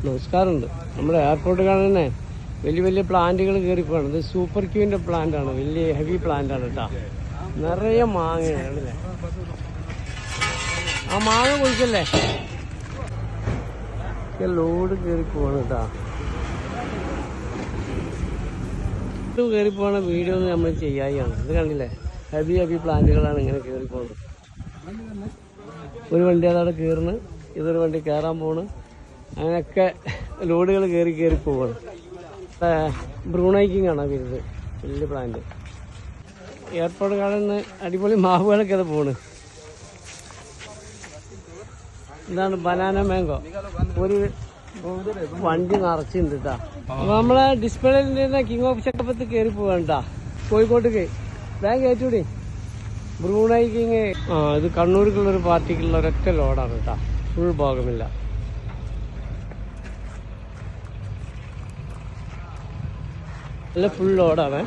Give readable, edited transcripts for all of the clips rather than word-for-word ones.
നമസ്കാരമുണ്ട്. നമ്മുടെ എയർപോർട്ട് കാണാൻ വലിയ വലിയ പ്ലാന്റുകൾ കയറിപ്പോവാണ്. ഇത് സൂപ്പർ ക്യൂവിൻ്റെ പ്ലാന്റാണ്, വലിയ ഹെവി പ്ലാന്റാണ് കേട്ടോ. നിറയെ മാങ്ങയാണ്. ആ മാങ്ങ കുഴിക്കല്ലേ, ലോഡ് കയറിപ്പോവാണ് കേട്ടോ. ഇത് കയറിപ്പോണ വീഡിയോ ഒന്നും നമ്മൾ ചെയ്യാതെയാണ്. ഇത് കണ്ടില്ലേ, ഹെവി പ്ലാന്റുകളാണ് ഇങ്ങനെ കയറിപ്പോകുന്നത്. ഒരു വണ്ടി അതവിടെ കയറുന്നു, ഇതൊരു വണ്ടി കയറാൻ പോണ്. അങ്ങനെയൊക്കെ ലോഡുകൾ കയറി പോവാണ്. ബ്രൂണൈക്കിങ് ആണ് വരുന്നത്, വലിയ പ്ലാന്റ്. എയർപോർട്ട് കാണുന്ന അടിപൊളി മാവുകളൊക്കെ അത് പോണ്. ഇതാണ് ബനാന മാംഗോ. ഒരു വണ്ടി നിറച്ചുണ്ട് കേട്ടാ. അപ്പൊ നമ്മളെ ഡിസ്പ്ലേയിൽ കിങ് ഓഫ് ചക്കപ്പത്ത് കയറി പോവാണ്ടാ, കോഴിക്കോട്ടേക്ക് ബാങ്ക് കയറ്റൂടി. ബ്രൂണൈക്കിങ് ഇത് കണ്ണൂർക്കുള്ളൊരു പാർട്ടിക്കുള്ള ഒരൊറ്റ ലോഡാണ് കേട്ടാ, ഫുൾ ഭാഗമില്ല. അല്ല, ഫുൾ ലോഡാണ്.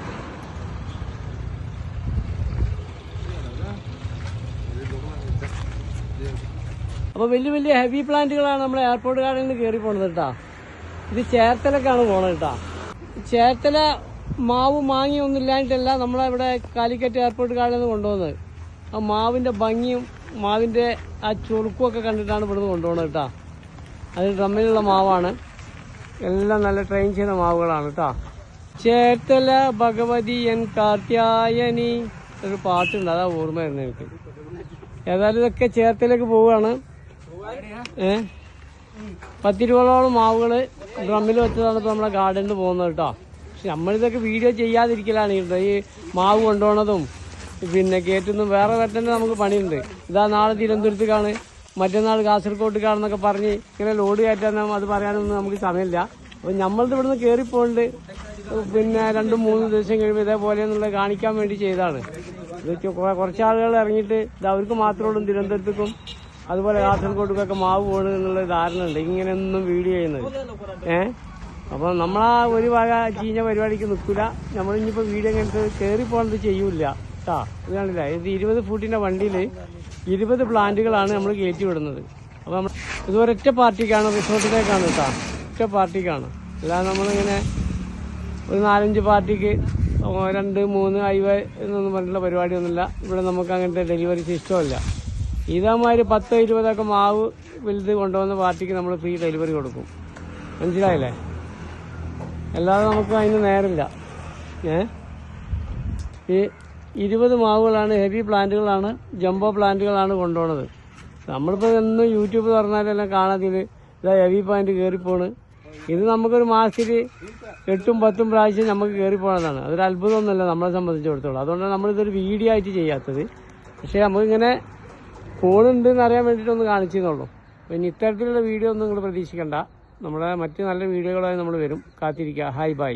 അപ്പോൾ വലിയ വലിയ ഹെവി പ്ലാന്റുകളാണ് നമ്മുടെ എയർപോർട്ട് ഗാർഡനിൽ കയറി പോണത് കേട്ടാ. ഇത് ചേർത്തലക്കാണ് പോണത് കേട്ടാ. ചേർത്തല മാവ് മാങ്ങിയൊന്നും ഇല്ലാഞ്ഞിട്ടല്ല നമ്മളിവിടെ കാലിക്കറ്റ് എയർപോർട്ട് ഗാർഡനിൽ കൊണ്ടുപോകുന്നത്. ആ മാവിൻ്റെ ഭംഗിയും മാവിൻ്റെ ആ ചുളുക്കുമൊക്കെ കണ്ടിട്ടാണ് ഇവിടുന്ന് കൊണ്ടുപോകുന്നത് കേട്ടാ. അത് ഡ്രമ്മിലുള്ള മാവാണ്, എല്ലാം നല്ല ട്രെയിൻ ചെയ്ത മാവുകളാണ് കേട്ടാ. ചേർത്തല ഭഗവതി എൻ കാർത്യായനി ഒരു പാട്ടുണ്ട്, അതാ ഓർമ്മ വരുന്നത് എനിക്ക്. ഏതായാലും ഇതൊക്കെ ചേർത്തലേക്ക് പോവുകയാണ്. 10-20ഓളം മാവുകൾ ഡ്രമ്മിൽ വെച്ചതാണ് ഇപ്പോൾ നമ്മളെ ഗാർഡനിൽ പോകുന്നത് കേട്ടോ. പക്ഷെ നമ്മളിതൊക്കെ വീഡിയോ ചെയ്യാതിരിക്കലാണ് ഈ മാവ് കൊണ്ടുപോകണതും പിന്നെ കയറ്റുന്നതും. വേറെ വെട്ടൻ്റെ നമുക്ക് പണിയുണ്ട്. ഇതാ നാളെ തിരുവനന്തപുരത്തേക്കാണ്, മറ്റന്നാൾ കാസർഗോഡേക്കാണെന്നൊക്കെ പറഞ്ഞ് ഇങ്ങനെ ലോഡ് കയറ്റാൻ അത് പറയാനൊന്നും നമുക്ക് സമയമില്ല. അപ്പോൾ നമ്മളിത് ഇവിടുന്ന് കയറിപ്പോണ്ട് പിന്നെ 2-3 ദിവസം കഴിയുമ്പോൾ ഇതേപോലെ എന്നുള്ളത് കാണിക്കാൻ വേണ്ടി ചെയ്തതാണ്. ഇത് കുറച്ച് ആളുകൾ ഇറങ്ങിയിട്ട് ഇത് അവർക്ക് മാത്രമുള്ളൂ തിരുവനന്തപുരത്തേക്കും അതുപോലെ കാസർഗോഡേക്കൊക്കെ മാവ് പോകണം എന്നുള്ള ധാരണ ഉണ്ട്, ഇങ്ങനെയൊന്നും വീഡിയോ ചെയ്യുന്നത്. അപ്പം നമ്മളാ ഒരു വക ചീഞ്ഞ പരിപാടിക്ക് നിൽക്കില്ല. നമ്മളിനിപ്പോൾ വീഡിയോ ഇങ്ങനത്തെ കയറിപ്പോകണത് ചെയ്യൂല കേട്ടാ. ഇത് കാണില്ല, ഇത് 20 ഫൂട്ടിൻ്റെ വണ്ടിയിൽ 20 പ്ലാന്റുകളാണ് നമ്മൾ കയറ്റി വിടുന്നത്. അപ്പോൾ നമ്മൾ ഇത് ഒരൊറ്റ പാർട്ടിക്കാണ്, റിസോർട്ടിലേക്കാണ് കേട്ടോ, ഒറ്റ പാർട്ടിക്കാണ്. അല്ലാതെ നമ്മളിങ്ങനെ ഒരു 4-5 പാർട്ടിക്ക് 2-3 അയവ് എന്നൊന്നും പറഞ്ഞിട്ടുള്ള പരിപാടിയൊന്നുമില്ല. ഇവിടെ നമുക്ക് അങ്ങനത്തെ ഡെലിവറി സിസ്റ്റമില്ല. ഇതേമാതിരി 10-20 മാവ് വലുത് കൊണ്ടുവന്ന പാർട്ടിക്ക് നമ്മൾ ഫ്രീ ഡെലിവറി കൊടുക്കും. മനസ്സിലായില്ലേ? അല്ലാതെ നമുക്ക് അതിന് നേരമില്ല. ഈ 20 മാവുകളാണ്, ഹെവി പ്ലാന്റുകളാണ്, ജംബോ പ്ലാന്റുകളാണ് കൊണ്ടുപോകുന്നത്. നമ്മളിപ്പോൾ എന്നും യൂട്യൂബ് തുറന്നാലെല്ലാം കാണാതിൽ ഇതാ ഹെവി പ്ലാന്റ് കയറിപ്പോണ്. ഇത് നമുക്കൊരു മാസത്തിൽ 8-10 പ്രാവശ്യം നമുക്ക് കയറിപ്പോണതാണ്. അതൊരു അത്ഭുതമൊന്നുമല്ല നമ്മളെ സംബന്ധിച്ചിടത്തോളം. അതുകൊണ്ടാണ് നമ്മളിതൊരു വീഡിയോ ആയിട്ട് ചെയ്യാത്തത്. പക്ഷേ നമുക്കിങ്ങനെ ഫോണുണ്ടെന്ന് അറിയാൻ വേണ്ടിയിട്ടൊന്ന് കാണിച്ചെന്നുള്ളൂ. പിന്നെ ഇത്തരത്തിലുള്ള വീഡിയോ ഒന്നും നിങ്ങൾ പ്രതീക്ഷിക്കണ്ട. നമ്മുടെ മറ്റ് നല്ല വീഡിയോകളായി നമ്മൾ വരും. കാത്തിരിക്കുക. Hi bye.